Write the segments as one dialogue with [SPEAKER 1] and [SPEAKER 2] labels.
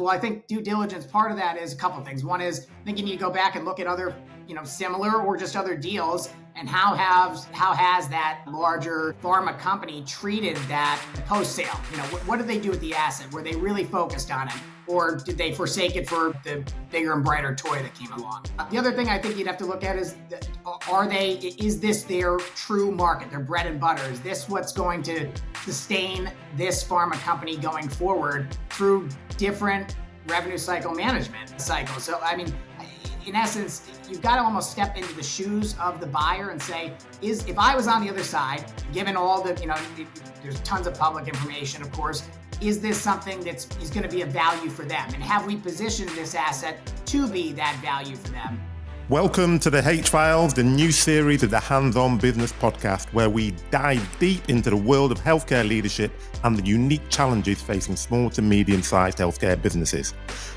[SPEAKER 1] Well, I think due diligence, part of that is a couple of things. One is I think you need to go back and look at other, similar or just other deals, and how has that larger pharma company treated that post-sale? What did they do with the asset? Were they really focused on it? Or did they forsake it for the bigger and brighter toy that came along? The other thing I think you'd have to look at is, is this their true market, their bread and butter? Is this what's going to sustain this pharma company going forward through different revenue cycle management cycles? So, in essence, you've got to almost step into the shoes of the buyer and say, if I was on the other side, given all the, there's tons of public information, of course, is this something is going to be a value for them? And have we positioned this asset to be that value for them?
[SPEAKER 2] Welcome to the H-Files, the new series of the Hands-On Business podcast, where we dive deep into the world of healthcare leadership and the unique challenges facing small to medium-sized healthcare businesses.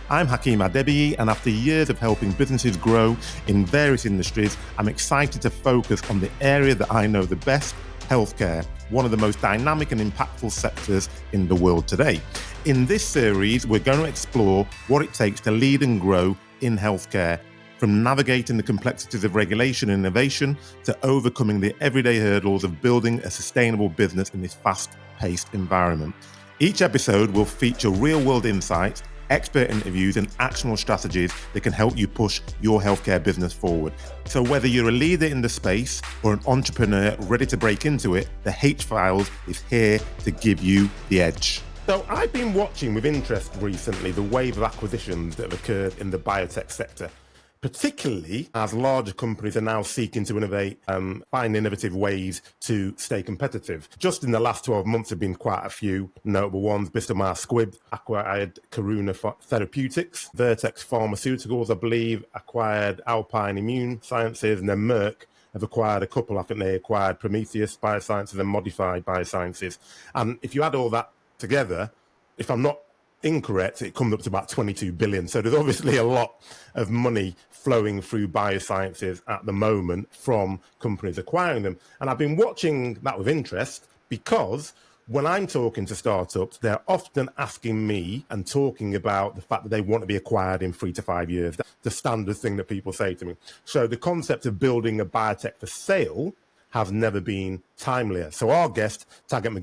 [SPEAKER 2] I'm Hakeem Adebiyi, and after years of helping businesses grow in various industries, I'm excited to focus on the area that I know the best, healthcare, one of the most dynamic and impactful sectors in the world today. In this series, we're going to explore what it takes to lead and grow in healthcare, from navigating the complexities of regulation and innovation to overcoming the everyday hurdles of building a sustainable business in this fast-paced environment. Each episode will feature real-world insights, expert interviews, and actionable strategies that can help you push your healthcare business forward. So whether you're a leader in the space or an entrepreneur ready to break into it, the H-Files is here to give you the edge. So I've been watching with interest recently the wave of acquisitions that have occurred in the biotech sector, particularly as larger companies are now seeking to innovate and find innovative ways to stay competitive. Just in the last 12 months, there have been quite a few notable ones. Bristol-Myers Squibb acquired Karuna Therapeutics. Vertex Pharmaceuticals, I believe, acquired Alpine Immune Sciences, and then Merck have acquired a couple. I think they acquired Prometheus Biosciences and Modified Biosciences. And if you add all that together, if I'm not incorrect, it comes up to about 22 billion. So there's obviously a lot of money flowing through biosciences at the moment from companies acquiring them. And I've been watching that with interest because when I'm talking to startups, they're often asking me and talking about the fact that they want to be acquired in 3 to 5 years. That's the standard thing that people say to me. So the concept of building a biotech for sale has never been timelier. So our guest, Taggart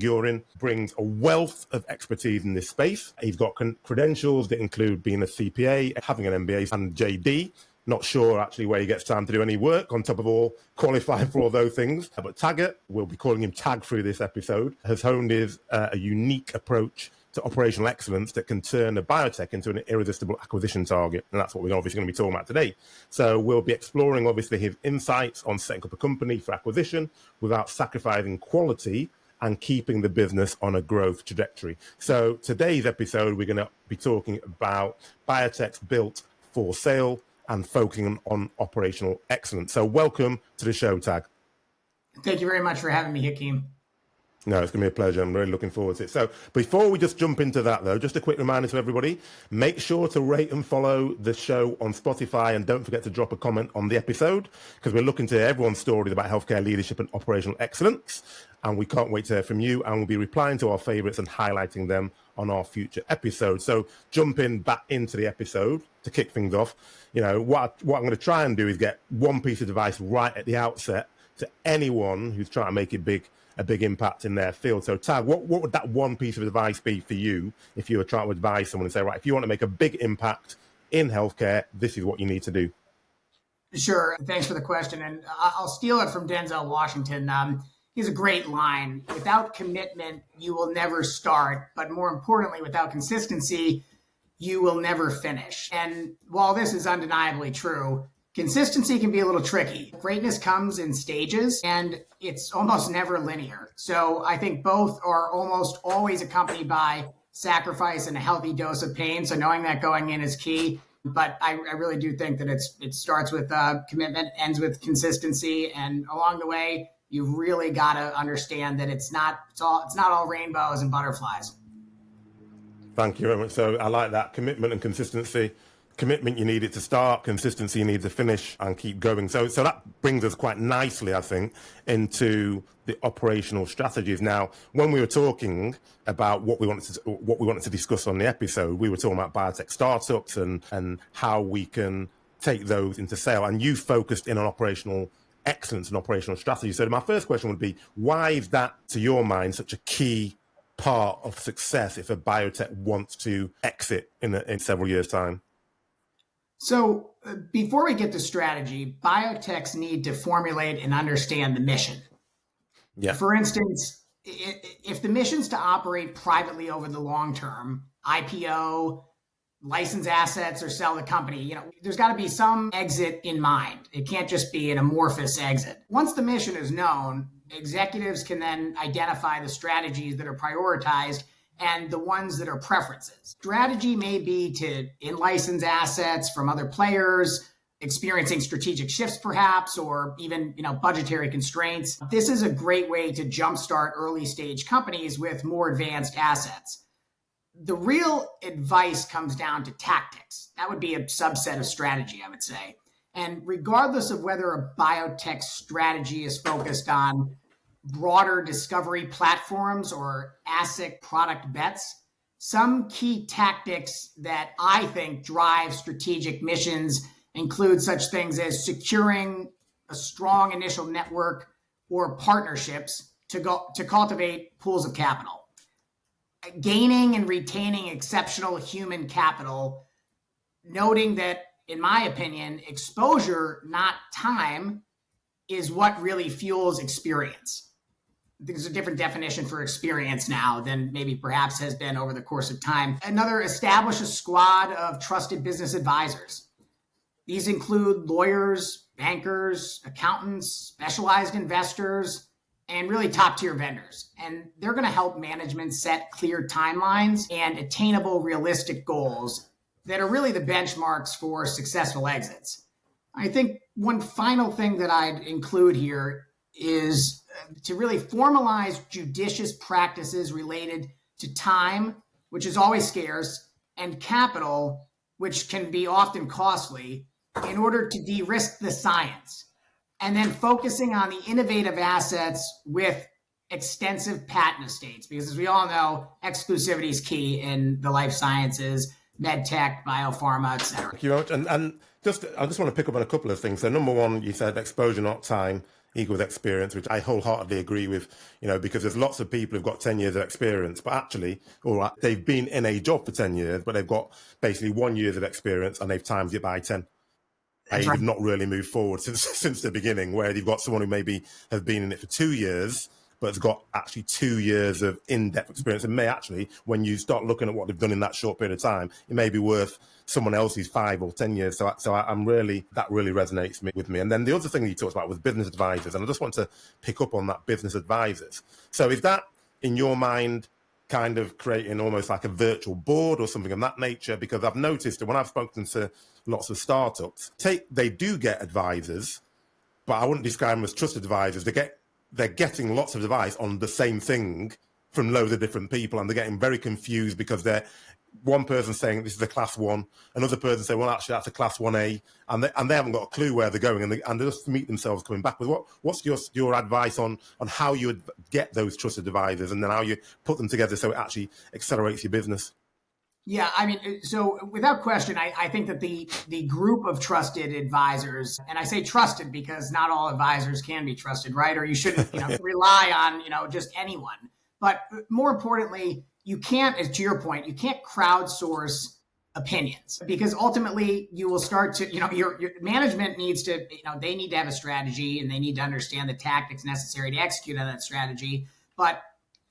[SPEAKER 2] brings a wealth of expertise in this space. He's got credentials that include being a CPA, having an MBA and JD. Not sure actually where he gets time to do any work on top of all qualifying for all those things. But Taggart, we'll be calling him Tag through this episode, has honed his a unique approach to operational excellence that can turn a biotech into an irresistible acquisition target. And that's what we're obviously going to be talking about today. So we'll be exploring obviously his insights on setting up a company for acquisition without sacrificing quality and keeping the business on a growth trajectory. So today's episode, we're going to be talking about biotechs built for sale and focusing on operational excellence. So welcome to the show, Tag.
[SPEAKER 1] Thank you very much for having me, Hakeem.
[SPEAKER 2] No, it's going to be a pleasure. I'm really looking forward to it. So before we just jump into that, though, just a quick reminder to everybody, make sure to rate and follow the show on Spotify, and don't forget to drop a comment on the episode, because we're looking to hear everyone's stories about healthcare leadership and operational excellence, and we can't wait to hear from you, and we'll be replying to our favorites and highlighting them on our future episodes. So jumping back into the episode to kick things off, what I'm going to try and do is get one piece of advice right at the outset to anyone who's trying to make a big impact in their field. So Tag, what would that one piece of advice be for you if you were trying to advise someone and say, right, if you want to make a big impact in healthcare, this is what you need to do?
[SPEAKER 1] Sure. Thanks for the question. And I'll steal it from Denzel Washington. He has a great line: without commitment, you will never start. But more importantly, without consistency, you will never finish. And while this is undeniably true, consistency can be a little tricky. Greatness comes in stages, and it's almost never linear. So I think both are almost always accompanied by sacrifice and a healthy dose of pain. So knowing that going in is key. But I really do think that it starts with commitment, ends with consistency, and along the way, you've really got to understand that it's not all rainbows and butterflies.
[SPEAKER 2] Thank you very much. So I like that commitment and consistency. commitment you need it to start, consistency you need to finish, and keep going. So that brings us quite nicely, I think, into the operational strategies. Now, when we were talking about what we wanted to discuss on the episode, we were talking about biotech startups and how we can take those into sale. And you focused in on operational excellence and operational strategy. So my first question would be, why is that, to your mind, such a key part of success if a biotech wants to exit in several years' time?
[SPEAKER 1] So before we get to strategy, biotechs need to formulate and understand the mission.
[SPEAKER 2] Yeah.
[SPEAKER 1] For instance, if the mission's to operate privately over the long term, IPO, license assets, or sell the company, there's got to be some exit in mind. It can't just be an amorphous exit. Once the mission is known, executives can then identify the strategies that are prioritized and the ones that are preferences. Strategy may be to in-license assets from other players, experiencing strategic shifts perhaps, or even budgetary constraints. This is a great way to jumpstart early stage companies with more advanced assets. The real advice comes down to tactics. That would be a subset of strategy, I would say. And regardless of whether a biotech strategy is focused on broader discovery platforms or asset product bets, some key tactics that I think drive strategic missions include such things as securing a strong initial network or partnerships to cultivate pools of capital, gaining and retaining exceptional human capital, noting that, in my opinion, exposure, not time, is what really fuels experience. There's a different definition for experience now than maybe perhaps has been over the course of time. Another, establish a squad of trusted business advisors. These include lawyers, bankers, accountants, specialized investors, and really top-tier vendors. And they're going to help management set clear timelines and attainable, realistic goals that are really the benchmarks for successful exits. I think one final thing that I'd include here is to really formalize judicious practices related to time, which is always scarce, and capital, which can be often costly, in order to de-risk the science. And then focusing on the innovative assets with extensive patent estates, because as we all know, exclusivity is key in the life sciences, med tech, biopharma, et cetera.
[SPEAKER 2] Thank you very much. And I just want to pick up on a couple of things. So number one, you said exposure, not time, equals experience, which I wholeheartedly agree with, because there's lots of people who've got 10 years of experience, but actually, all right, they've been in a job for 10 years, but they've got basically 1 year of experience and they've timed it by 10. They've not really moved forward since the beginning, where you've got someone who maybe has been in it for 2 years, but has got actually 2 years of in-depth experience, and may actually, when you start looking at what they've done in that short period of time, it may be worth someone else's 5 or 10 years. So I'm really, that really resonates with me. And then the other thing that you talked about was business advisors, and I just want to pick up on that, business advisors. So is that, in your mind, kind of creating almost like a virtual board or something of that nature? Because I've noticed that when I've spoken to lots of startups, they do get advisors, but I wouldn't describe them as trusted advisors. They're getting lots of advice on the same thing from loads of different people, and they're getting very confused because they're one person saying this is a class 1, another person saying, well, actually that's a class 1A, and they haven't got a clue where they're going, and they just meet themselves coming back with what's your advice on how you would get those trusted advisors, and then how you put them together so it actually accelerates your business?
[SPEAKER 1] Yeah, I mean, so without question, I think that the group of trusted advisors, and I say trusted because not all advisors can be trusted, right? Or you shouldn't rely on just anyone. But more importantly, you can't, to your point, you can't crowdsource opinions, because ultimately you will start to, your management needs to, they need to have a strategy and they need to understand the tactics necessary to execute on that strategy. But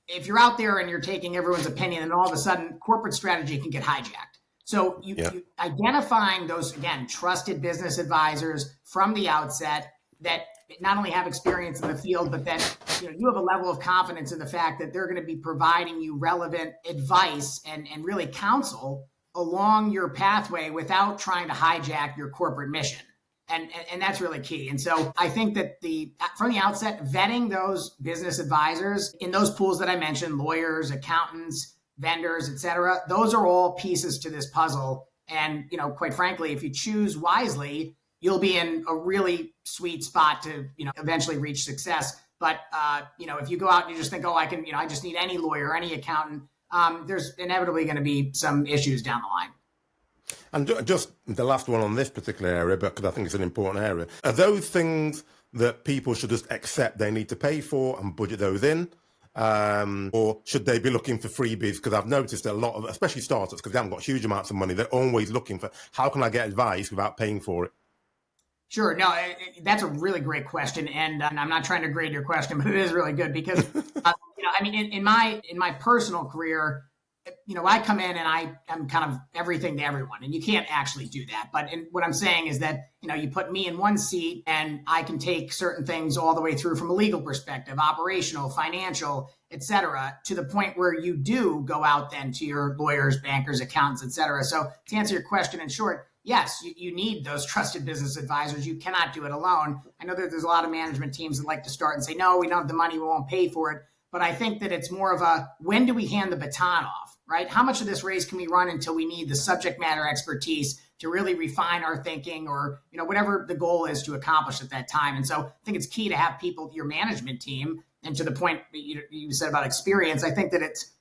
[SPEAKER 1] if you're out there and you're taking everyone's opinion, and all of a sudden corporate strategy can get hijacked. So you identifying those, again, trusted business advisors from the outset that not only have experience in the field, but that you have a level of confidence in the fact that they're going to be providing you relevant advice and really counsel along your pathway without trying to hijack your corporate mission. And that's really key. And so I think that from the outset, vetting those business advisors in those pools that I mentioned, lawyers, accountants, vendors, et cetera, those are all pieces to this puzzle. And, quite frankly, if you choose wisely, you'll be in a really sweet spot to, eventually reach success. But, if you go out and you just think, oh, I just need any lawyer, any accountant, there's inevitably going to be some issues down the line.
[SPEAKER 2] And just the last one on this particular area, because I think it's an important area, are those things that people should just accept they need to pay for and budget those in? Or should they be looking for freebies? Because I've noticed a lot of, especially startups, because they haven't got huge amounts of money, they're always looking for, how can I get advice without paying for it?
[SPEAKER 1] Sure. No, that's a really great question. And I'm not trying to grade your question, but it is really good because, in my personal career, I come in and I'm kind of everything to everyone, and you can't actually do that. But what I'm saying is that, you put me in one seat and I can take certain things all the way through from a legal perspective, operational, financial, et cetera, to the point where you do go out then to your lawyers, bankers, accountants, et cetera. So to answer your question in short, yes, you need those trusted business advisors. You cannot do it alone. I know that there's a lot of management teams that like to start and say, no, we don't have the money, we won't pay for it. But I think that it's more of when do we hand the baton off, right? How much of this race can we run until we need the subject matter expertise to really refine our thinking or, whatever the goal is to accomplish at that time. And so I think it's key to have people, your management team, and to the point that you said about experience, I think that it's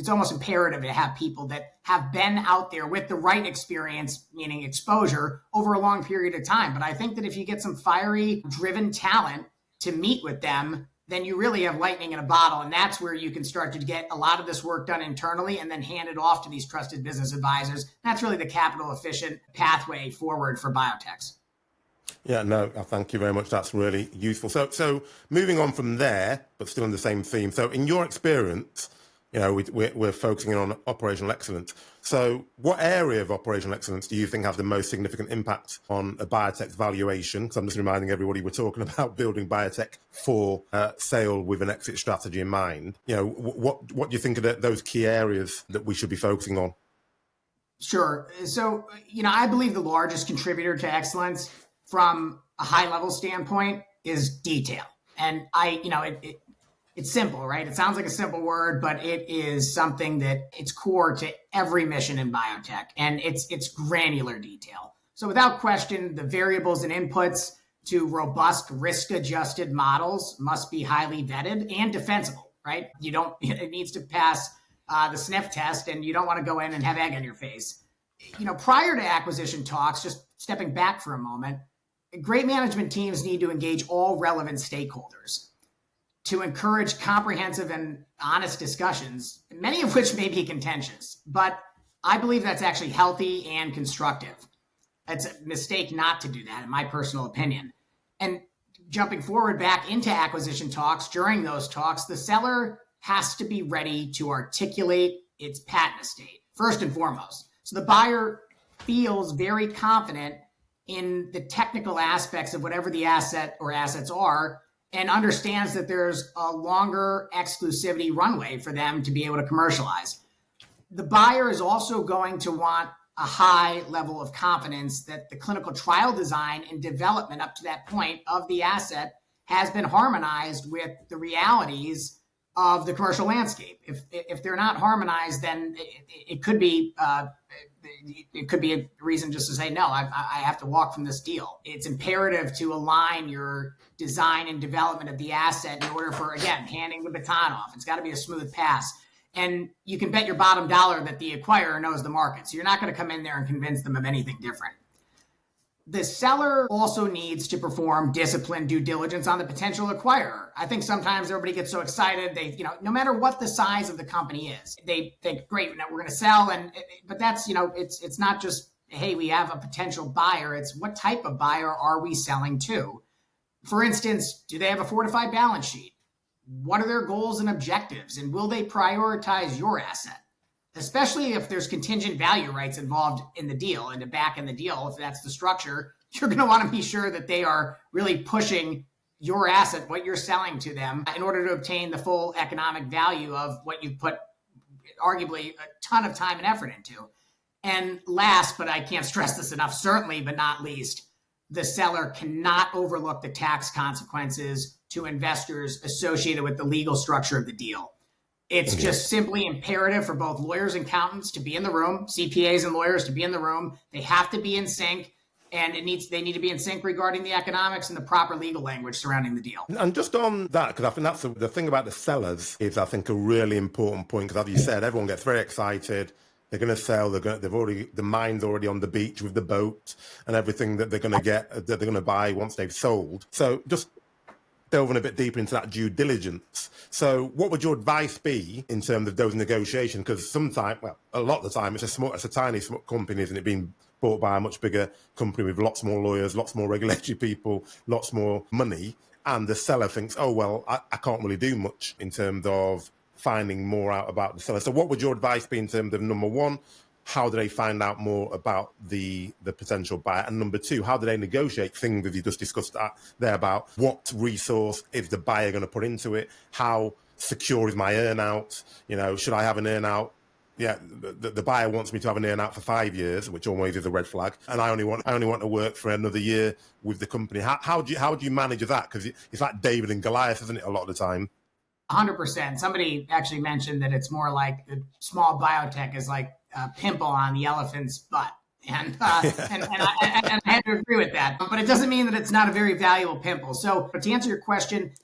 [SPEAKER 1] almost imperative to have people that have been out there with the right experience, meaning exposure, over a long period of time. But I think that if you get some fiery, driven talent to meet with them, then you really have lightning in a bottle. And that's where you can start to get a lot of this work done internally and then hand it off to these trusted business advisors. That's really the capital efficient pathway forward for biotechs.
[SPEAKER 2] Yeah, no, thank you very much. That's really useful. So moving on from there, but still in the same theme. So in your experience, we're focusing on operational excellence. So what area of operational excellence do you think have the most significant impact on a biotech's valuation? Because I'm just reminding everybody we're talking about building biotech for sale with an exit strategy in mind. What do you think are those key areas that we should be focusing on?
[SPEAKER 1] Sure. So, I believe the largest contributor to excellence from a high level standpoint is detail. And it's simple, right? It sounds like a simple word, but it is something that it's core to every mission in biotech, and it's granular detail. So without question, the variables and inputs to robust risk-adjusted models must be highly vetted and defensible, right? It needs to pass the sniff test, and you don't want to go in and have egg on your face. Prior to acquisition talks, just stepping back for a moment, great management teams need to engage all relevant stakeholders to encourage comprehensive and honest discussions, many of which may be contentious. But I believe that's actually healthy and constructive. It's a mistake not to do that, in my personal opinion. And jumping forward back into acquisition talks, during those talks, the seller has to be ready to articulate its patent estate, first and foremost. So the buyer feels very confident in the technical aspects of whatever the asset or assets are, and understands that there's a longer exclusivity runway for them to be able to commercialize. The buyer is also going to want a high level of confidence that the clinical trial design and development up to that point of the asset has been harmonized with the realities of the commercial landscape. If they're not harmonized, then it could be a reason just to say, no, I have to walk from this deal. It's imperative to align your design and development of the asset in order for, again, handing the baton off. It's got to be a smooth pass. And you can bet your bottom dollar that the acquirer knows the market. So you're not going to come in there and convince them of anything different. The seller also needs to perform disciplined due diligence on the potential acquirer. I think sometimes everybody gets so excited, no matter what the size of the company is, they think, great, we're going to sell. But that's, it's not just, hey, we have a potential buyer. It's what type of buyer are we selling to? For instance, do they have a fortified balance sheet? What are their goals and objectives? And will they prioritize your asset? Especially if there's contingent value rights involved in the deal and to back in the deal, if that's the structure, you're going to want to be sure that they are really pushing your asset, what you're selling to them, in order to obtain the full economic value of what you've put arguably a ton of time and effort into. And last, but I can't stress this enough, certainly, but not least, the seller cannot overlook the tax consequences to investors associated with the legal structure of the deal. It's just simply imperative for both lawyers and accountants to be in the room, CPAs and lawyers to be in the room. They have to be in sync, and they need to be in sync regarding the economics and the proper legal language surrounding the deal.
[SPEAKER 2] And just on that, because I think that's the thing about the sellers is, I think, a really important point, because as you said, everyone gets very excited. They're going to sell. The mind's already on the beach with the boat and everything that they're going to get, that they're going to buy once they've sold. So just delving a bit deeper into that due diligence. So what would your advice be in terms of those negotiations? Because sometimes, well, a lot of the time, it's a tiny company, isn't it, being bought by a much bigger company with lots more lawyers, lots more regulatory people, lots more money. And the seller thinks, oh, well, I can't really do much in terms of finding more out about the seller. So what would your advice be in terms of, number one, how do they find out more about the potential buyer? And number two, how do they negotiate things, as you just discussed there, about what resource is the buyer going to put into it? How secure is my earnout? You know, should I have an earnout? Yeah, the buyer wants me to have an earnout for 5 years, which always is a red flag, and I only want to work for another year with the company. How do you manage that? Because it's like David and Goliath, isn't it? A lot of the time.
[SPEAKER 1] 100%. Somebody actually mentioned that it's more like the small biotech is like a pimple on the elephant's butt. And I have to agree with that. But it doesn't mean that it's not a very valuable pimple. So to answer your question,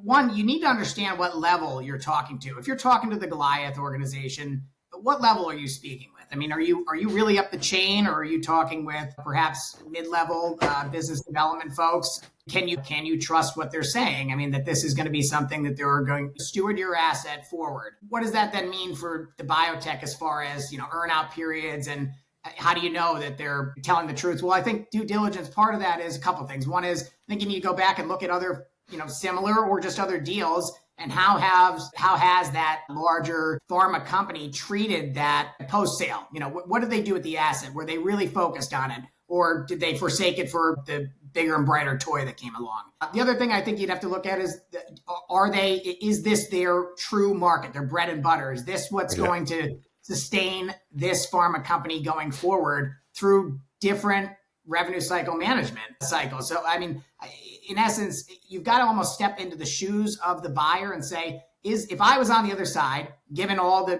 [SPEAKER 1] one, you need to understand what level you're talking to. If you're talking to the Goliath organization, what level are you speaking with? I mean, are you really up the chain, or are you talking with perhaps mid-level business development folks? Can you trust what they're saying? I mean, that this is going to be something that they're going to steward your asset forward. What does that then mean for the biotech as far as, earn-out periods, and how do you know that they're telling the truth? Well, I think due diligence, part of that is a couple of things. One is, I think you need to go back and look at other, similar or just other deals, and how has that larger pharma company treated that post-sale? What did they do with the asset? Were they really focused on it, or did they forsake it for the bigger and brighter toy that came along? The other thing I think you'd have to look at is, is this their true market, their bread and butter? Is this what's going to sustain this pharma company going forward through different revenue cycle management cycles? So, I mean, in essence, you've got to almost step into the shoes of the buyer and say, if I was on the other side, given all the,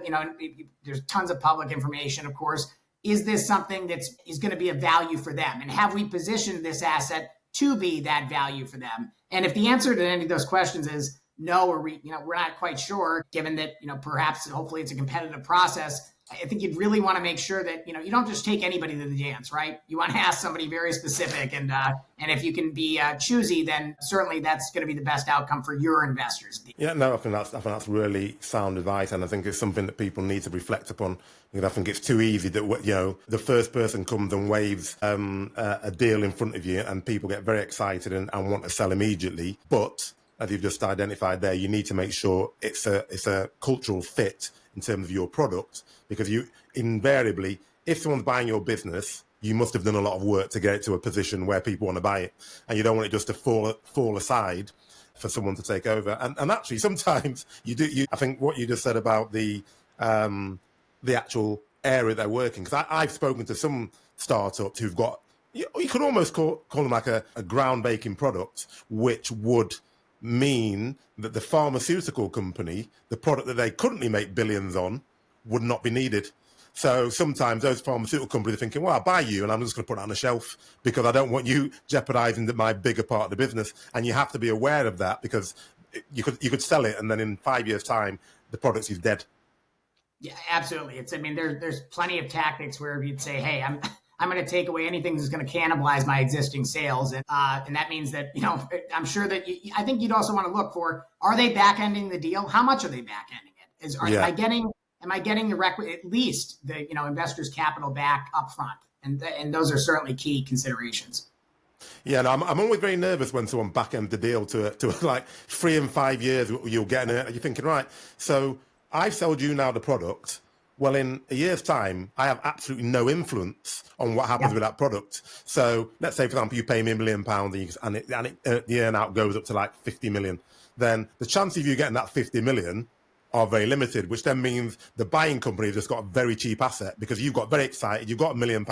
[SPEAKER 1] there's tons of public information, of course, is this something is going to be a value for them? And have we positioned this asset to be that value for them? And if the answer to any of those questions is no, or we're not quite sure, given that, perhaps hopefully it's a competitive process, I think you'd really want to make sure that, you don't just take anybody to the dance, right? You want to ask somebody very specific, and if you can be choosy, then certainly that's going to be the best outcome for your investors.
[SPEAKER 2] Yeah, no, I think that's really sound advice, and I think it's something that people need to reflect upon. Because I think it's too easy that the first person comes and waves a deal in front of you, and people get very excited and want to sell immediately. But as you've just identified there, you need to make sure it's a cultural fit in terms of your product, because you invariably, if someone's buying your business, you must have done a lot of work to get it to a position where people want to buy it, and you don't want it just to fall aside for someone to take over. And actually, sometimes you do. I think what you just said about the actual area they're working, because I've spoken to some startups who've got, you could almost call them like a ground-breaking product, which would mean that the pharmaceutical company, the product that they currently make billions on, would not be needed. So sometimes those pharmaceutical companies are thinking, well, I'll buy you and I'm just going to put it on the shelf because I don't want you jeopardizing my bigger part of the business. And you have to be aware of that, because you could sell it and then in 5 years' time, the product is dead.
[SPEAKER 1] Yeah, absolutely. There's plenty of tactics where you'd say, hey, I'm going to take away anything that's going to cannibalize my existing sales. And that means that, I'm sure that I think you'd also want to look for, are they back-ending the deal? How much are they back-ending it? Am I getting the at least the, investors' capital back up front? And those are certainly key considerations.
[SPEAKER 2] Yeah, no, I'm always very nervous when someone back-ends the deal to like 3 and 5 years, you'll get in it. You're thinking, right, so I've sold you now the product. Well, in a year's time, I have absolutely no influence on what happens with that product. So let's say, for example, you pay me £1 million and the earn-out goes up to like 50 million. Then the chance of you getting that 50 million are very limited, which then means the buying company has just got a very cheap asset, because you've got very excited, you've got £1 million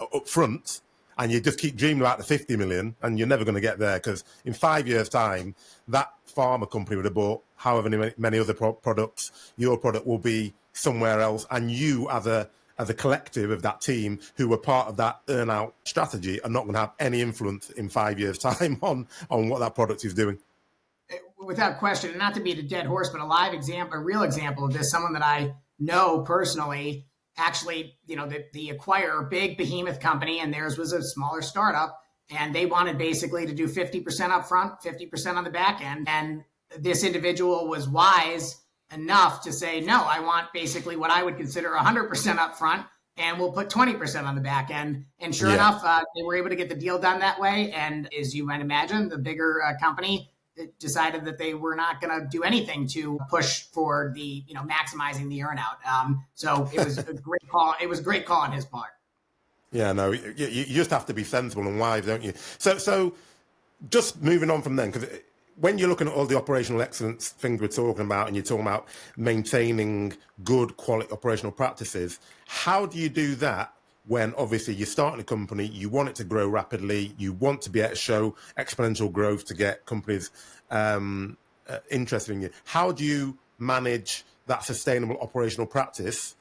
[SPEAKER 2] up front, and you just keep dreaming about the 50 million, and you're never going to get there, because in 5 years' time, that pharma company would have bought however many other products. Your product will be somewhere else, and you as a collective of that team who were part of that earn-out strategy are not going to have any influence in 5 years' time on what that product is doing.
[SPEAKER 1] Without question, and not to beat a dead horse, but a real example of this, someone that I know personally, actually, the acquirer, big behemoth company, and theirs was a smaller startup, and they wanted basically to do 50% up front, 50% on the back end. And this individual was wise enough to say, no, I want basically what I would consider 100% up front, and we'll put 20% on the back end. And sure enough, they were able to get the deal done that way. And as you might imagine, the bigger company decided that they were not going to do anything to push for the, maximizing the earnout. So it was a great call. It was a great call on his part.
[SPEAKER 2] Yeah, no, you just have to be sensible and wise, don't you? So just moving on from then, because when you're looking at all the operational excellence things we're talking about, and you're talking about maintaining good quality operational practices, how do you do that when obviously you're starting a company, you want it to grow rapidly, you want to be able to show exponential growth to get companies interested in you? How do you manage that sustainable operational practice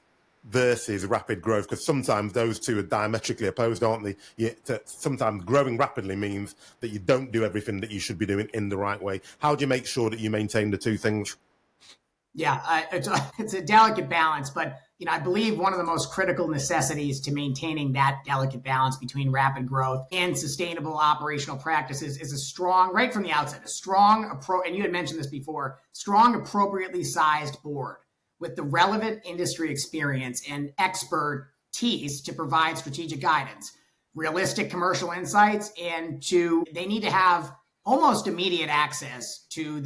[SPEAKER 2] versus rapid growth? Because sometimes those two are diametrically opposed, aren't they? Sometimes growing rapidly means that you don't do everything that you should be doing in the right way. How do you make sure that you maintain the two things?
[SPEAKER 1] Yeah, it's a delicate balance, but I believe one of the most critical necessities to maintaining that delicate balance between rapid growth and sustainable operational practices is a strong, right from the outset, a strong approach. And you had mentioned this before, strong, appropriately sized board with the relevant industry experience and expertise to provide strategic guidance, realistic commercial insights, and they need to have almost immediate access to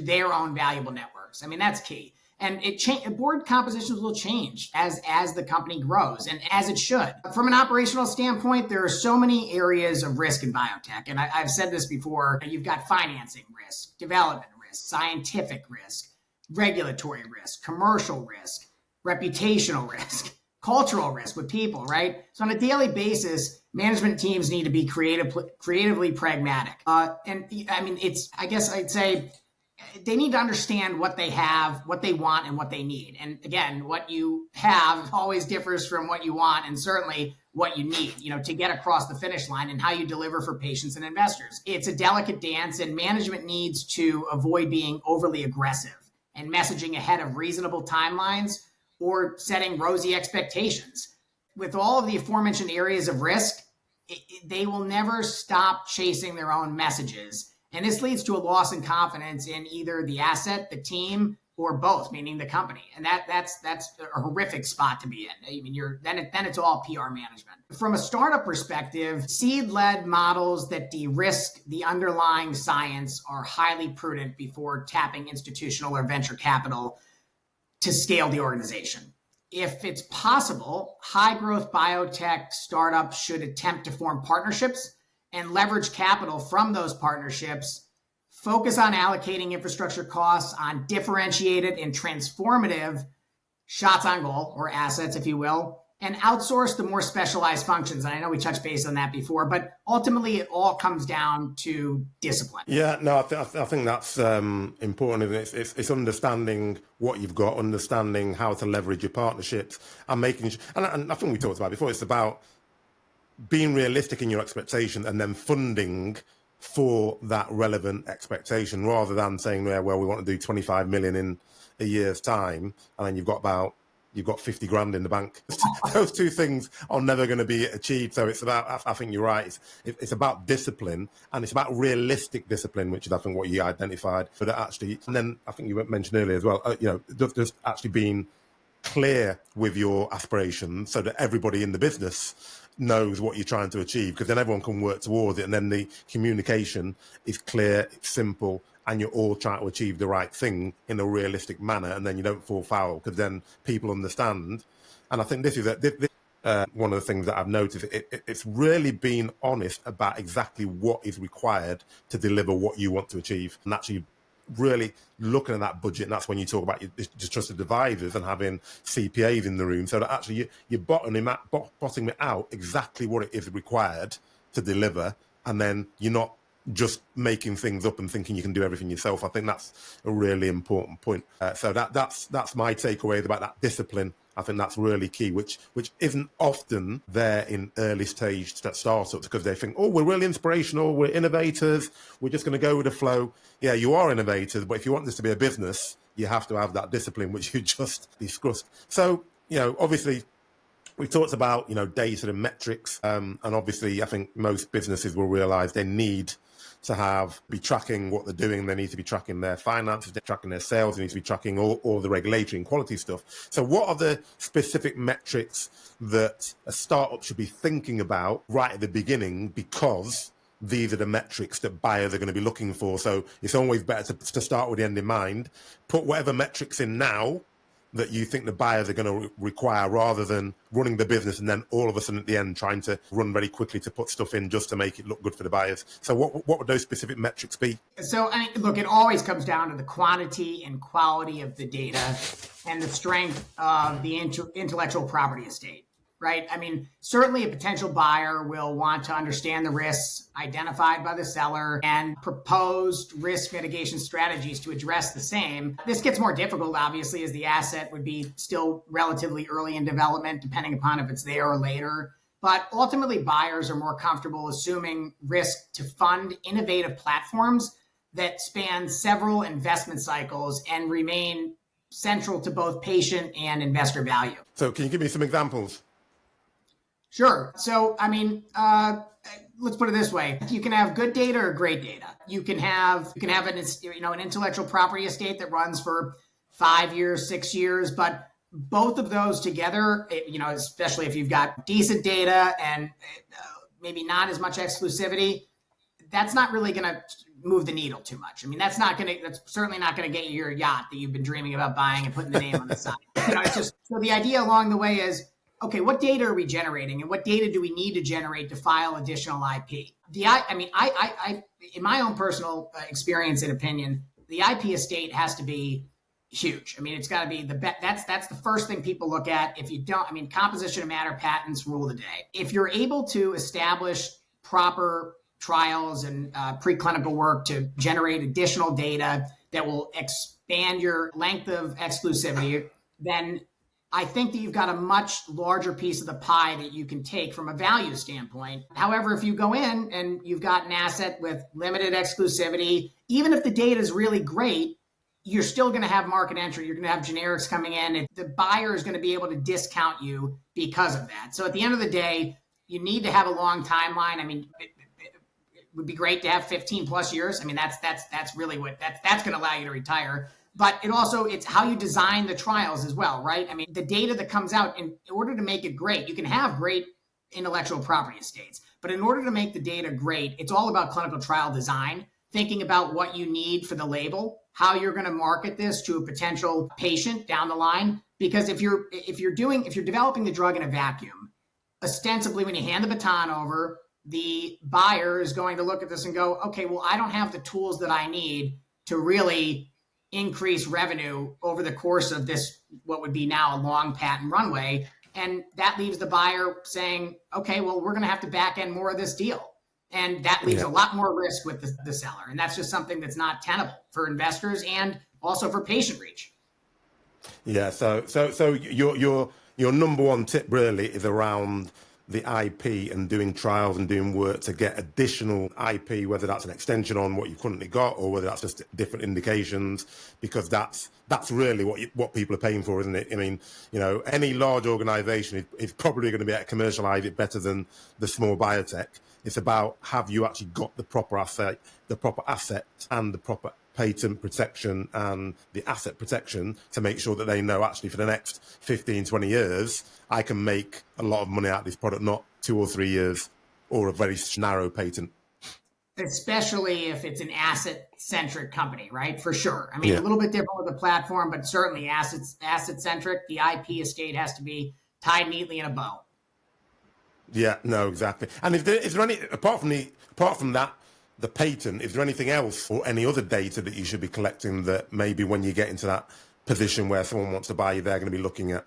[SPEAKER 1] their own valuable networks. I mean, that's key. And board compositions will change as the company grows, and as it should. From an operational standpoint, there are so many areas of risk in biotech. And I've said this before, you've got financing risk, development risk, scientific risk, regulatory risk, commercial risk, reputational risk, cultural risk with people, right? So on a daily basis, management teams need to be creatively pragmatic. And I mean, I guess I'd say they need to understand what they have, what they want, and what they need. And again, what you have always differs from what you want, and certainly what you need, to get across the finish line, and how you deliver for patients and investors. It's a delicate dance, and management needs to avoid being overly aggressive and messaging ahead of reasonable timelines or setting rosy expectations. With all of the aforementioned areas of risk, they will never stop chasing their own messages. And this leads to a loss in confidence in either the asset, the team, or both, meaning the company. And that's a horrific spot to be in. I mean, then it's all PR management. From a startup perspective, seed-led models that de-risk the underlying science are highly prudent before tapping institutional or venture capital to scale the organization. If it's possible, high-growth biotech startups should attempt to form partnerships and leverage capital from those partnerships, focus on allocating infrastructure costs on differentiated and transformative shots on goal, or assets, if you will, and outsource the more specialized functions. And I know we touched base on that before, but ultimately it all comes down to discipline.
[SPEAKER 2] Yeah, no, I think that's important. It's understanding what you've got, understanding how to leverage your partnerships, and making sure, and I think we talked about it before, it's about being realistic in your expectation and then funding for that relevant expectation, rather than saying, yeah, well, we want to do 25 million in a year's time, and then you've got 50 grand in the bank. Those two things are never going to be achieved. So it's about, I think you're right, it's about discipline, and it's about realistic discipline, which is, I think, what you identified. But actually, and then I think you mentioned earlier as well, just actually being clear with your aspirations so that everybody in the business knows what you're trying to achieve, because then everyone can work towards it, and then the communication is clear, it's simple, and you're all trying to achieve the right thing in a realistic manner, and then you don't fall foul, because then people understand. And I think this is one of the things that I've noticed. It's really being honest about exactly what is required to deliver what you want to achieve, and actually really looking at that budget. And that's when you talk about your trusted advisors and having CPAs in the room, so that actually you're bottoming it out exactly what it is required to deliver, and then you're not just making things up and thinking you can do everything yourself. I think that's a really important point. So that's my takeaway about that discipline. I think that's really key, which isn't often there in early stage startups, because they think, oh, we're really inspirational, we're innovators, we're just going to go with the flow. Yeah, you are innovators, but if you want this to be a business, you have to have that discipline, which you just discussed. So, obviously, we've talked about, data and metrics, and obviously I think most businesses will realize they need to be tracking what they're doing. They need to be tracking their finances, they're tracking their sales, they need to be tracking all the regulatory and quality stuff. So what are the specific metrics that a startup should be thinking about right at the beginning? Because these are the metrics that buyers are going to be looking for. So it's always better to start with the end in mind. Put whatever metrics in now that you think the buyers are going to require, rather than running the business and then all of a sudden at the end trying to run very quickly to put stuff in just to make it look good for the buyers. So what would those specific metrics be?
[SPEAKER 1] So, look, it always comes down to the quantity and quality of the data and the strength of the intellectual property estate, right? Certainly a potential buyer will want to understand the risks identified by the seller and proposed risk mitigation strategies to address the same. This gets more difficult, obviously, as the asset would be still relatively early in development, depending upon if it's there or later. But ultimately, buyers are more comfortable assuming risk to fund innovative platforms that span several investment cycles and remain central to both patient and investor value.
[SPEAKER 2] So can you give me some examples?
[SPEAKER 1] Sure. So, let's put it this way. You can have good data or great data. You can have an intellectual property estate that runs for 5 years, 6 years, but both of those together, especially if you've got decent data and maybe not as much exclusivity, that's not really going to move the needle too much. That's certainly not going to get you your yacht that you've been dreaming about buying and putting the name on the side. So the idea along the way is, okay, what data are we generating, and what data do we need to generate to file additional IP? In my own personal experience and opinion, the IP estate has to be huge. It's got to be that's the first thing people look at. If you don't, composition of matter patents rule the day. If you're able to establish proper trials and preclinical work to generate additional data that will expand your length of exclusivity, then I think that you've got a much larger piece of the pie that you can take from a value standpoint. However, if you go in and you've got an asset with limited exclusivity, even if the data is really great, you're still going to have market entry. You're going to have generics coming in, and the buyer is going to be able to discount you because of that. So at the end of the day, you need to have a long timeline. It would be great to have 15 plus years. That's really that's going to allow you to retire. But it's how you design the trials as well, right? The data that comes out, in order to make it great, you can have great intellectual property estates, but in order to make the data great, it's all about clinical trial design, thinking about what you need for the label, how you're going to market this to a potential patient down the line. Because if you're developing the drug in a vacuum, ostensibly when you hand the baton over, the buyer is going to look at this and go, okay, well, I don't have the tools that I need to really increase revenue over the course of this, what would be now a long patent runway. And that leaves the buyer saying, okay, well, we're going to have to back end more of this deal. And that leaves a lot more risk with the seller. And that's just something that's not tenable for investors and also for patient reach.
[SPEAKER 2] Yeah. So your number one tip really is around the IP and doing trials and doing work to get additional IP, whether that's an extension on what you've currently got or whether that's just different indications, because that's really what people are paying for, isn't it? Any large organization is probably going to be able to commercialize it better than the small biotech. It's about, have you actually got the proper asset and the proper patent protection and the asset protection to make sure that they know actually for the next 15, 20 years, I can make a lot of money out of this product, not 2 or 3 years or a very narrow patent.
[SPEAKER 1] Especially if it's an asset-centric company, right? For sure. A little bit different with the platform, but certainly asset-centric. The IP estate has to be tied neatly in a bow.
[SPEAKER 2] Yeah, no, exactly. And is there any, apart from that, the patent, is there anything else or any other data that you should be collecting that maybe when you get into that position where someone wants to buy you, they're going to be looking at?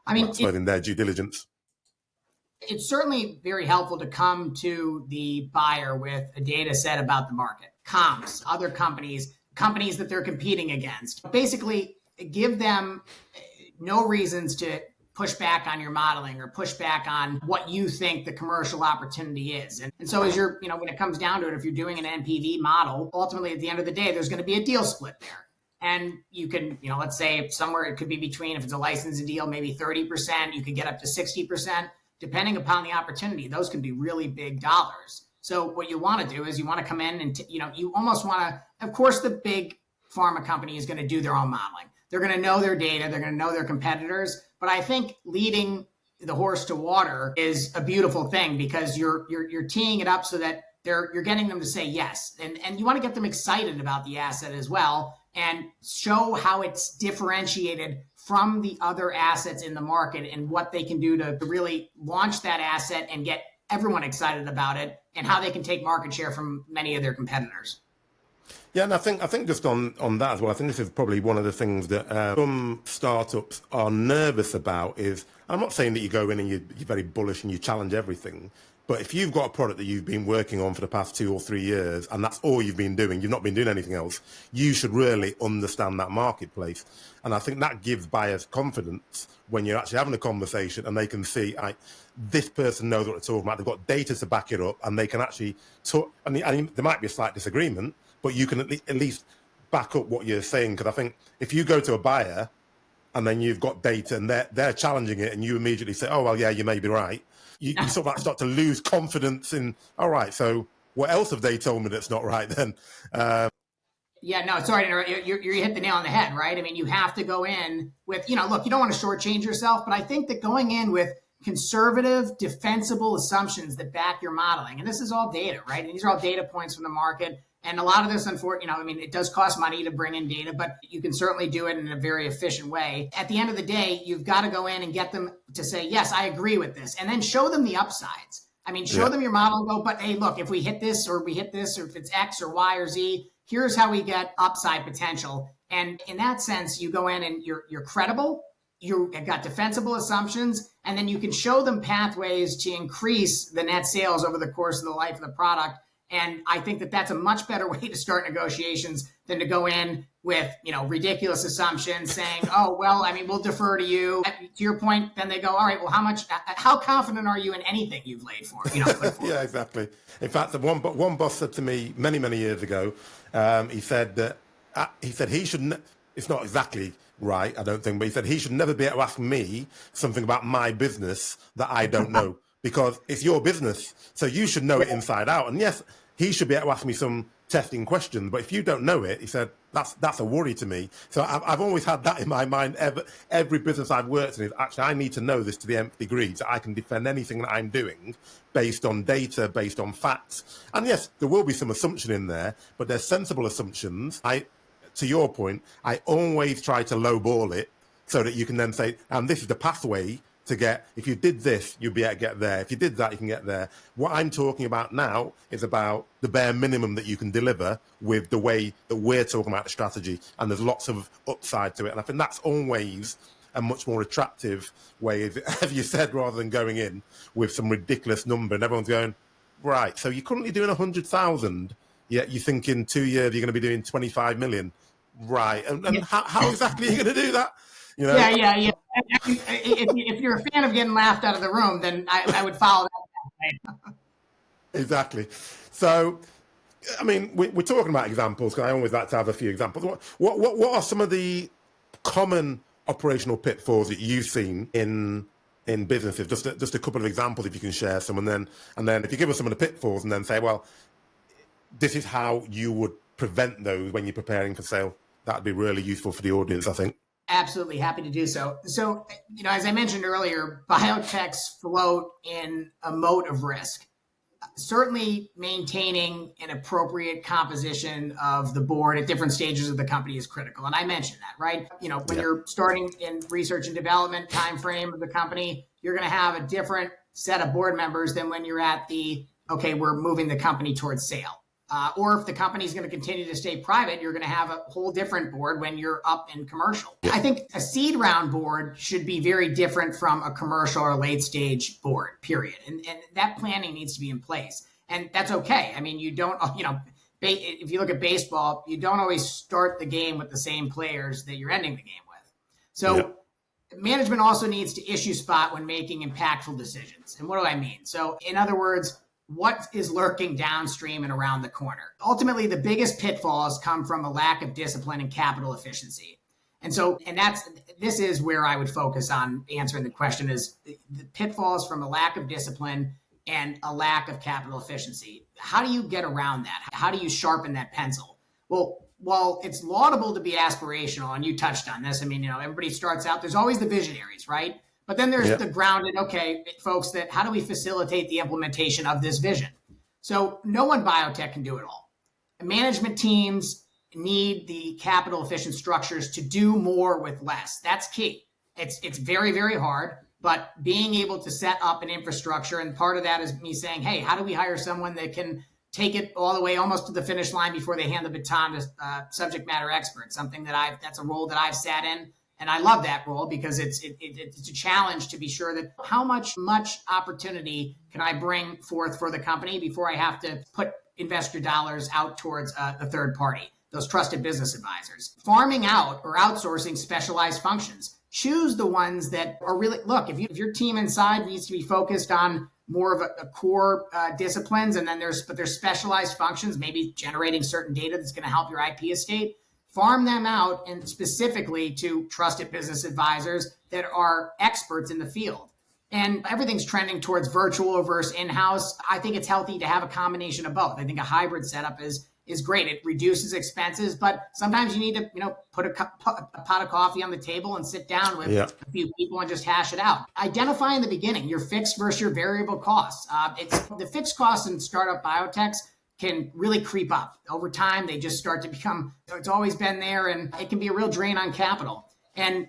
[SPEAKER 2] In their due diligence?
[SPEAKER 1] It's certainly very helpful to come to the buyer with a data set about the market, comps, other companies that they're competing against. Basically, give them no reasons to push back on your modeling or push back on what you think the commercial opportunity is. And so as you're, when it comes down to it, if you're doing an NPV model, ultimately at the end of the day, there's going to be a deal split there. And you can, let's say somewhere it could be between, if it's a licensing deal, maybe 30%, you could get up to 60%, depending upon the opportunity. Those can be really big dollars. So what you want to do is you want to come in and, you almost want to, of course, the big pharma company is going to do their own modeling. They're going to know their data. They're going to know their competitors. But I think leading the horse to water is a beautiful thing, because you're teeing it up so that you're getting them to say yes. And you want to get them excited about the asset as well, and show how it's differentiated from the other assets in the market and what they can do to really launch that asset and get everyone excited about it, and how they can take market share from many of their competitors.
[SPEAKER 2] Yeah, and I think just on that as well, I think this is probably one of the things that some startups are nervous about is, I'm not saying that you go in and you're very bullish and you challenge everything, but if you've got a product that you've been working on for the past 2 or 3 years, and that's all you've been doing, you've not been doing anything else, you should really understand that marketplace. And I think that gives buyers confidence when you're actually having a conversation and they can see, this person knows what they're talking about, they've got data to back it up, and they can actually talk. And there might be a slight disagreement, but you can at least back up what you're saying. Because I think if you go to a buyer and then you've got data and they're challenging it, and you immediately say, oh, well, yeah, you may be right, you sort of start to lose confidence in, all right, so what else have they told me that's not right then?
[SPEAKER 1] Yeah, no, sorry to interrupt. You hit the nail on the head, right? I mean, you have to go in with, look, you don't want to shortchange yourself, but I think that going in with conservative, defensible assumptions that back your modeling, and this is all data, right? And these are all data points from the market. And a lot of this, unfortunately, it does cost money to bring in data, but you can certainly do it in a very efficient way. At the end of the day, you've got to go in and get them to say, yes, I agree with this, and then show them the upsides. Show them your model and go, but hey, look, if we hit this, or if it's X or Y or Z, here's how we get upside potential. And in that sense, you go in and you're credible, you've got defensible assumptions, and then you can show them pathways to increase the net sales over the course of the life of the product. And I think that that's a much better way to start negotiations than to go in with, ridiculous assumptions saying, oh, well, we'll defer to you. To your point, then they go, all right, well, how confident are you in anything you've laid for?
[SPEAKER 2] Yeah, exactly. In fact, one boss said to me many, many years ago, he said he shouldn't, it's not exactly right, I don't think, but he said he should never be able to ask me something about my business that I don't know, because it's your business. So you should know it inside out. And yes, he should be able to ask me some testing questions, but if you don't know it, he said, that's a worry to me. So I've always had that in my mind. Every business I've worked in is actually, I need to know this to the nth degree so I can defend anything that I'm doing based on data, based on facts. And yes, there will be some assumption in there, but there's sensible assumptions. To your point, I always try to lowball it so that you can then say, this is the pathway to get, if you did this, you'll be able to get there. If you did that, you can get there. What I'm talking about now is about the bare minimum that you can deliver with the way that we're talking about the strategy. And there's lots of upside to it. And I think that's always a much more attractive way, as you said, rather than going in with some ridiculous number and everyone's going, right, so you're currently doing 100,000, yet you think in 2 years you're going to be doing 25 million. Right. And how exactly are you going to do that?
[SPEAKER 1] Yeah. If you're a fan of getting laughed out of the room, then I would follow that.
[SPEAKER 2] Exactly. So, we're talking about examples, because I always like to have a few examples. What are some of the common operational pitfalls that you've seen in businesses? Just a couple of examples, if you can share some, and then if you give us some of the pitfalls, and then say, well, this is how you would prevent those when you're preparing for sale. That'd be really useful for the audience, I think.
[SPEAKER 1] Absolutely happy to do so. So, as I mentioned earlier, biotechs float in a moat of risk. Certainly maintaining an appropriate composition of the board at different stages of the company is critical. And I mentioned that, right? When you're starting in research and development timeframe of the company, you're going to have a different set of board members than when you're at we're moving the company towards sale. Or if the company's going to continue to stay private, you're going to have a whole different board when you're up in commercial. I think a seed round board should be very different from a commercial or late stage board, period. And that planning needs to be in place. And that's okay. I mean, you don't, if you look at baseball, you don't always start the game with the same players that you're ending the game with. So management also needs to issue spot when making impactful decisions. And what do I mean? So in other words, what is lurking downstream and around the corner? Ultimately, the biggest pitfalls come from a lack of discipline and capital efficiency. And this is where I would focus on answering the question is the pitfalls from a lack of discipline and a lack of capital efficiency. How do you get around that? How do you sharpen that pencil? Well, while it's laudable to be aspirational, and you touched on this, I mean, everybody starts out, there's always the visionaries, right? But then there's the grounded, okay, folks, that how do we facilitate the implementation of this vision? So no one biotech can do it all. Management teams need the capital efficient structures to do more with less. That's key. It's very, very hard, but being able to set up an infrastructure, and part of that is me saying, hey, how do we hire someone that can take it all the way almost to the finish line before they hand the baton to subject matter experts, something that's a role that I've sat in. And I love that role because it's a challenge to be sure that how much opportunity can I bring forth for the company before I have to put investor dollars out towards the third party, those trusted business advisors. Farming out or outsourcing specialized functions. Choose the ones that are really, look, if your team inside needs to be focused on more of a core disciplines, and then there's specialized functions, maybe generating certain data that's going to help your IP estate. Farm them out and specifically to trusted business advisors that are experts in the field. And everything's trending towards virtual versus in-house. I think it's healthy to have a combination of both. I think a hybrid setup is great. It reduces expenses, but sometimes you need to, put a pot of coffee on the table and sit down with a few people and just hash it out. Identify in the beginning your fixed versus your variable costs. It's the fixed costs in startup biotechs can really creep up. Over time, they just start to become, it's always been there, and it can be a real drain on capital. And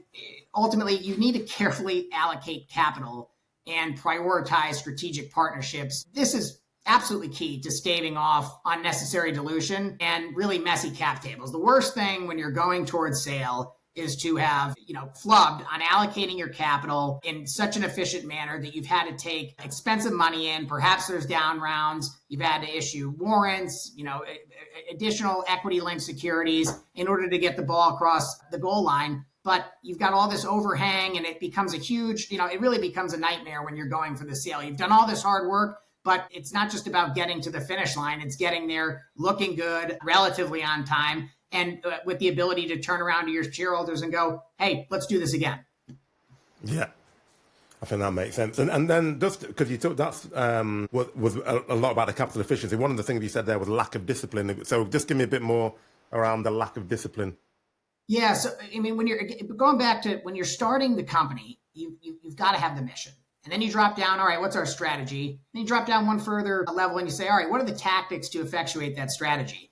[SPEAKER 1] ultimately, you need to carefully allocate capital and prioritize strategic partnerships. This is absolutely key to staving off unnecessary dilution and really messy cap tables. The worst thing when you're going towards sale is to have, flubbed on allocating your capital in such an efficient manner that you've had to take expensive money in. Perhaps there's down rounds. You've had to issue warrants, additional equity-linked securities in order to get the ball across the goal line. But you've got all this overhang, and it becomes a huge, it really becomes a nightmare when you're going for the sale. You've done all this hard work, but it's not just about getting to the finish line. It's getting there looking good, relatively on time, and with the ability to turn around to your shareholders and go, hey, let's do this again.
[SPEAKER 2] Yeah, I think that makes sense. And then just because you talked, that's was a lot about the capital efficiency. One of the things you said there was lack of discipline. So just give me a bit more around the lack of discipline.
[SPEAKER 1] Yeah, so I mean, when you're going back to when you're starting the company, you've got to have the mission. And then you drop down, all right, what's our strategy? Then you drop down one further level and you say, all right, what are the tactics to effectuate that strategy?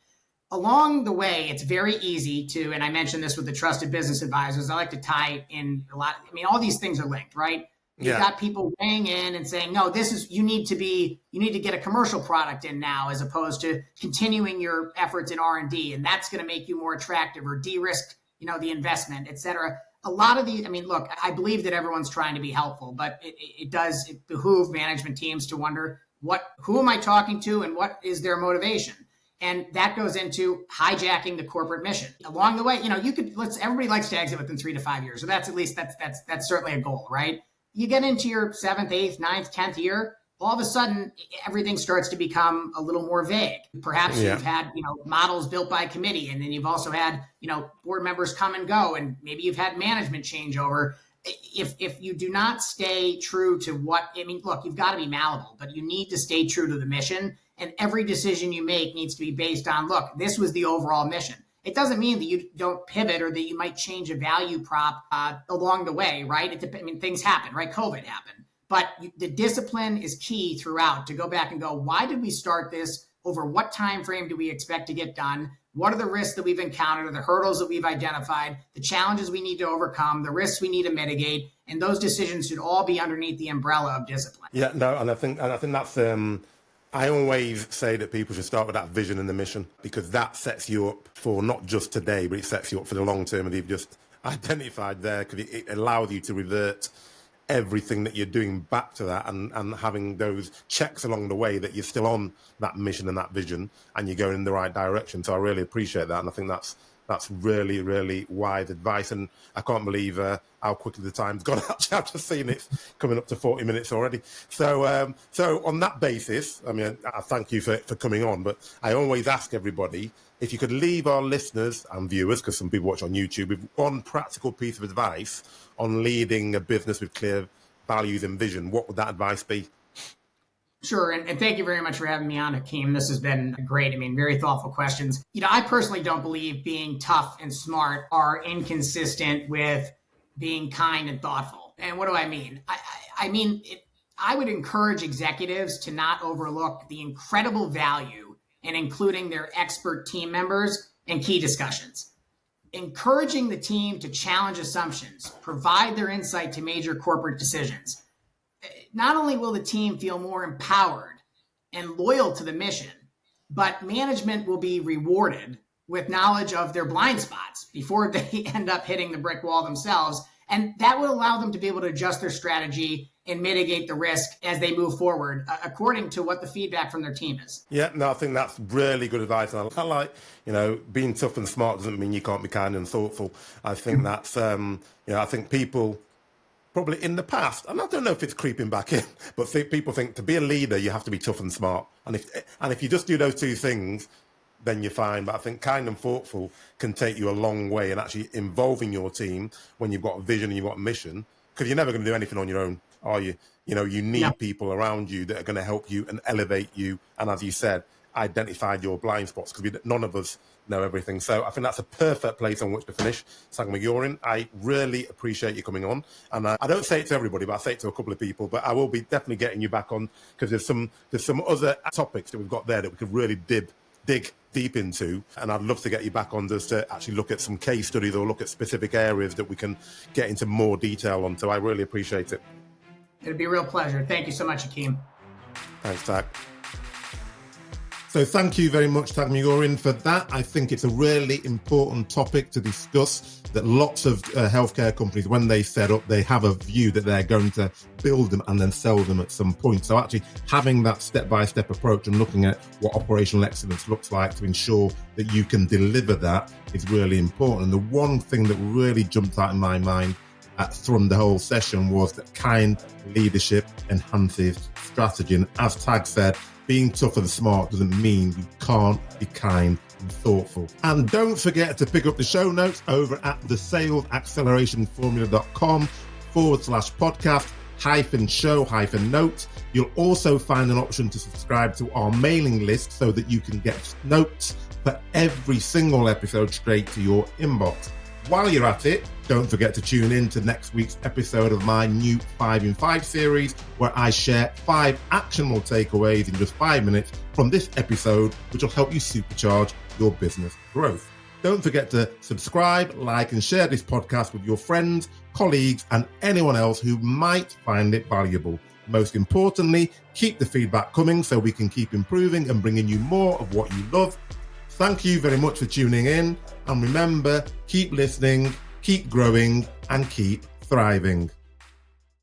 [SPEAKER 1] Along the way, it's very easy to, and I mentioned this with the trusted business advisors, I like to tie in a lot. I mean, all these things are linked, right? You've got people weighing in and saying, no, you need to get a commercial product in now as opposed to continuing your efforts in R&D. And that's going to make you more attractive or de-risk, the investment, et cetera. A lot of these, I mean, look, I believe that everyone's trying to be helpful, but it behoove management teams to wonder who am I talking to and what is their motivation? And that goes into hijacking the corporate mission. Along the way, everybody likes to exit within 3 to 5 years. So that's certainly a goal, right? You get into your 7th, 8th, 9th, 10th year, all of a sudden everything starts to become a little more vague. Perhaps you've had, models built by committee, and then you've also had, board members come and go, and maybe you've had management changeover. If you do not stay true to look, you've got to be malleable, but you need to stay true to the mission. And every decision you make needs to be based on, look, this was the overall mission. It doesn't mean that you don't pivot or that you might change a value prop along the way, right? Things happen, right? COVID happened. But the discipline is key throughout to go back and go, why did we start this? Over what time frame do we expect to get done? What are the risks that we've encountered, or the hurdles that we've identified, the challenges we need to overcome, the risks we need to mitigate? And those decisions should all be underneath the umbrella of discipline.
[SPEAKER 2] Yeah, no, and I think that's I always say that people should start with that vision and the mission, because that sets you up for not just today, but it sets you up for the long term. And you've just identified there, because it allows you to revert everything that you're doing back to that, and having those checks along the way that you're still on that mission and that vision and you're going in the right direction. So I really appreciate that. And I think that's really, really wise advice. And I can't believe how quickly the time's gone. Actually, I've just seen it coming up to 40 minutes already. So on that basis, I mean, I thank you for coming on, but I always ask everybody if you could leave our listeners and viewers, because some people watch on YouTube, with one practical piece of advice on leading a business with clear values and vision, what would that advice be?
[SPEAKER 1] Sure. And thank you very much for having me on, Hakeem. This has been great. I mean, very thoughtful questions. I personally don't believe being tough and smart are inconsistent with being kind and thoughtful. And what do I mean? I would encourage executives to not overlook the incredible value in including their expert team members in key discussions. Encouraging the team to challenge assumptions, provide their insight to major corporate decisions. Not only will the team feel more empowered and loyal to the mission, but management will be rewarded with knowledge of their blind spots before they end up hitting the brick wall themselves. And that will allow them to be able to adjust their strategy and mitigate the risk as they move forward, according to what the feedback from their team is.
[SPEAKER 2] Yeah, no, I think that's really good advice. And I like, being tough and smart doesn't mean you can't be kind and thoughtful. I think that's, I think people probably in the past, and I don't know if it's creeping back in, but people think to be a leader, you have to be tough and smart. And if you just do those two things, then you're fine. But I think kind and thoughtful can take you a long way, and actually involving your team when you've got a vision and you've got a mission, because you're never going to do anything on your own, are you? You need people around you that are going to help you and elevate you. And as you said, identify your blind spots, because none of us know everything. So I think that's a perfect place on which to finish. Taggart McGaurin, I really appreciate you coming on. And I don't say it to everybody, but I say it to a couple of people. But I will be definitely getting you back on, because there's some other topics that we've got there that we could really dig deep into. And I'd love to get you back on just to actually look at some case studies or look at specific areas that we can get into more detail on. So I really appreciate it.
[SPEAKER 1] It'd be a real pleasure. Thank you so much, Hakeem.
[SPEAKER 2] Thanks, Tag. So thank you very much, Taggart McGaurin, for that. I think it's a really important topic to discuss, that lots of healthcare companies, when they set up, they have a view that they're going to build them and then sell them at some point. So actually having that step-by-step approach and looking at what operational excellence looks like to ensure that you can deliver that is really important. And the one thing that really jumped out in my mind from the whole session was that kind leadership enhances strategy. And as Tag said, being tough and smart doesn't mean you can't be kind and thoughtful. And don't forget to pick up the show notes over at thesalesaccelerationformula.com/podcast-show-notes. You'll also find an option to subscribe to our mailing list so that you can get notes for every single episode straight to your inbox. While you're at it, don't forget to tune in to next week's episode of my new 5 in 5 series, where I share 5 actionable takeaways in just 5 minutes from this episode, which will help you supercharge your business growth. Don't forget to subscribe, like, and share this podcast with your friends, colleagues, and anyone else who might find it valuable. Most importantly, keep the feedback coming so we can keep improving and bringing you more of what you love. Thank you very much for tuning in. And remember, keep listening, keep growing, and keep thriving.